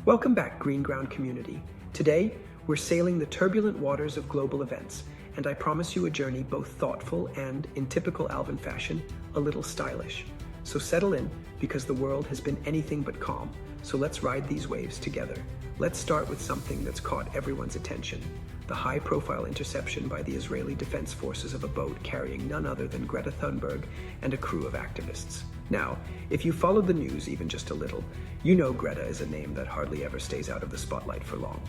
Welcome back, Greenground community. Today, we're sailing the turbulent waters of global events, and I promise you a journey both thoughtful and, in typical Alvin fashion, a little stylish. So settle in, because the world has been anything but calm, so let's ride these waves together. Let's start with something that's caught everyone's attention: the high-profile interception by the Israeli Defense Forces of a boat carrying none other than Greta Thunberg and a crew of activists. Now, if you followed the news even just a little, you know Greta is a name that hardly ever stays out of the spotlight for long.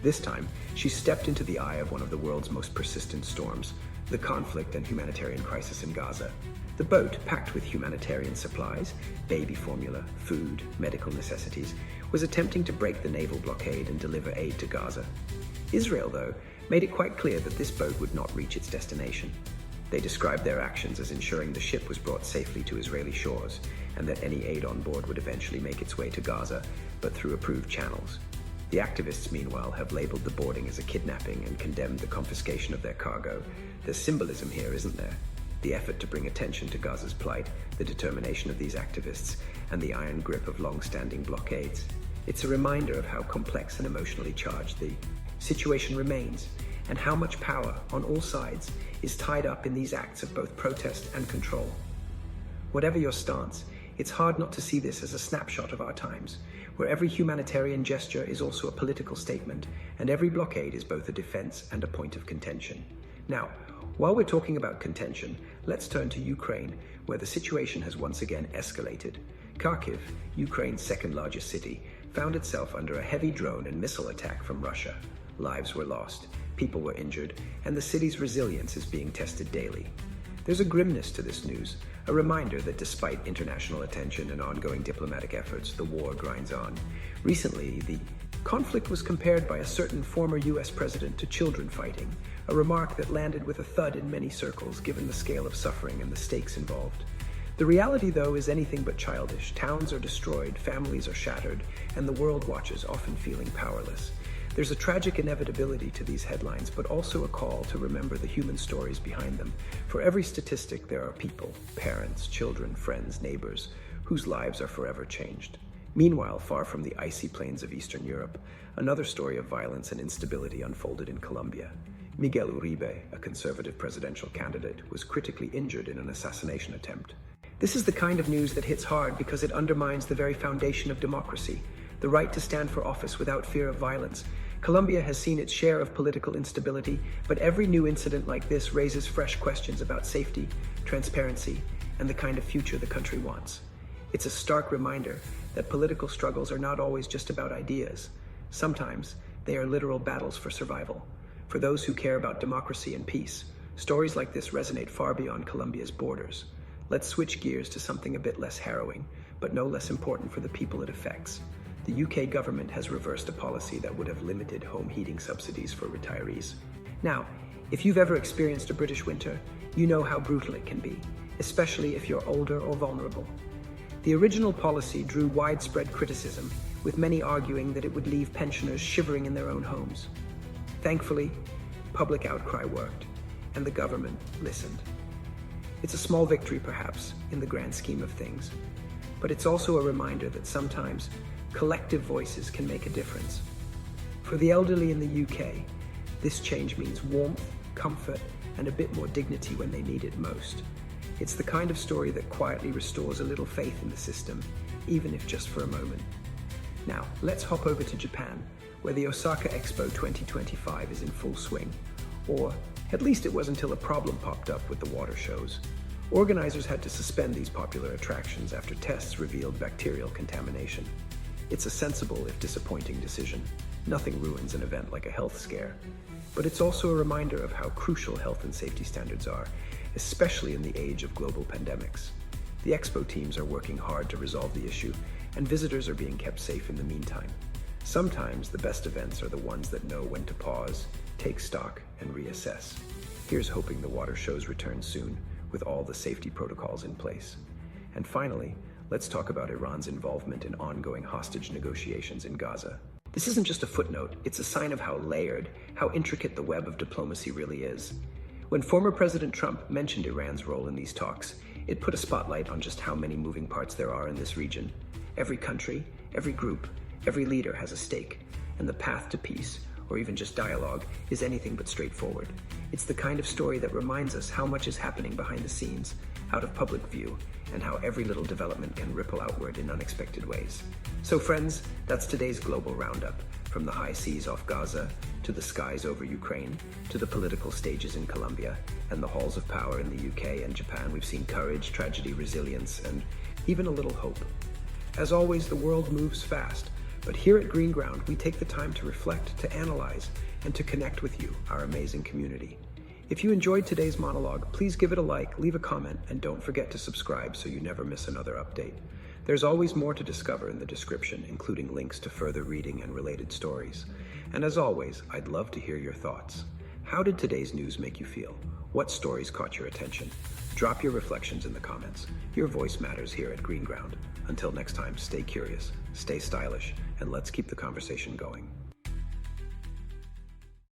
This time, she stepped into the eye of one of the world's most persistent storms, the conflict and humanitarian crisis in Gaza. The boat, packed with humanitarian supplies, baby formula, food, medical necessities, was attempting to break the naval blockade and deliver aid to Gaza. Israel, though, made it quite clear that this boat would not reach its destination. They described their actions as ensuring the ship was brought safely to Israeli shores, and that any aid on board would eventually make its way to Gaza, but through approved channels. The activists, meanwhile, have labeled the boarding as a kidnapping and condemned the confiscation of their cargo. There's symbolism here, isn't there? The effort to bring attention to Gaza's plight, the determination of these activists, and the iron grip of long-standing blockades. It's a reminder of how complex and emotionally charged the situation remains, and how much power, on all sides, is tied up in these acts of both protest and control. Whatever your stance, it's hard not to see this as a snapshot of our times, where every humanitarian gesture is also a political statement, and every blockade is both a defense and a point of contention. Now, while we're talking about contention, let's turn to Ukraine, where the situation has once again escalated. Kharkiv, Ukraine's second largest city, found itself under a heavy drone and missile attack from Russia. Lives were lost, people were injured, and the city's resilience is being tested daily. There's a grimness to this news, a reminder that despite international attention and ongoing diplomatic efforts, the war grinds on. Recently, the conflict was compared by a certain former US president to children fighting, a remark that landed with a thud in many circles given the scale of suffering and the stakes involved. The reality, though, is anything but childish. Towns are destroyed, families are shattered, and the world watches, often feeling powerless. There's a tragic inevitability to these headlines, but also a call to remember the human stories behind them. For every statistic, there are people, parents, children, friends, neighbors, whose lives are forever changed. Meanwhile, far from the icy plains of Eastern Europe, another story of violence and instability unfolded in Colombia. Miguel Uribe, a conservative presidential candidate, was critically injured in an assassination attempt. This is the kind of news that hits hard because it undermines the very foundation of democracy, the right to stand for office without fear of violence. Colombia has seen its share of political instability, but every new incident like this raises fresh questions about safety, transparency, and the kind of future the country wants. It's a stark reminder that political struggles are not always just about ideas. Sometimes they are literal battles for survival. For those who care about democracy and peace, stories like this resonate far beyond Colombia's borders. Let's switch gears to something a bit less harrowing, but no less important for the people it affects. The UK government has reversed a policy that would have limited home heating subsidies for retirees. Now, if you've ever experienced a British winter, you know how brutal it can be, especially if you're older or vulnerable. The original policy drew widespread criticism, with many arguing that it would leave pensioners shivering in their own homes. Thankfully, public outcry worked, and the government listened. It's a small victory, perhaps, in the grand scheme of things, but it's also a reminder that sometimes collective voices can make a difference. For the elderly in the UK, this change means warmth, comfort, and a bit more dignity when they need it most. It's the kind of story that quietly restores a little faith in the system, even if just for a moment. Now, let's hop over to Japan, where the Osaka Expo 2025 is in full swing. Or, at least it was until a problem popped up with the water shows. Organizers had to suspend these popular attractions after tests revealed bacterial contamination. It's a sensible, if disappointing, decision. Nothing ruins an event like a health scare. But it's also a reminder of how crucial health and safety standards are, especially in the age of global pandemics. The Expo teams are working hard to resolve the issue, and visitors are being kept safe in the meantime. Sometimes the best events are the ones that know when to pause, take stock, and reassess. Here's hoping the water shows return soon, with all the safety protocols in place. And finally, let's talk about Iran's involvement in ongoing hostage negotiations in Gaza. This isn't just a footnote, it's a sign of how layered, how intricate the web of diplomacy really is. When former President Trump mentioned Iran's role in these talks, it put a spotlight on just how many moving parts there are in this region. Every country, every group, Every leader has a stake, and the path to peace, or even just dialogue, is anything but straightforward. It's the kind of story that reminds us how much is happening behind the scenes, out of public view, and how every little development can ripple outward in unexpected ways. So friends, that's today's Global Roundup. From the high seas off Gaza, to the skies over Ukraine, to the political stages in Colombia, and the halls of power in the UK and Japan, we've seen courage, tragedy, resilience, and even a little hope. As always, the world moves fast, but here at Greenground, we take the time to reflect, to analyze, and to connect with you, our amazing community. If you enjoyed today's monologue, please give it a like, leave a comment, and don't forget to subscribe so you never miss another update. There's always more to discover in the description, including links to further reading and related stories. And as always, I'd love to hear your thoughts. How did today's news make you feel? What stories caught your attention? Drop your reflections in the comments. Your voice matters here at Greenground. Until next time, stay curious, stay stylish, and let's keep the conversation going.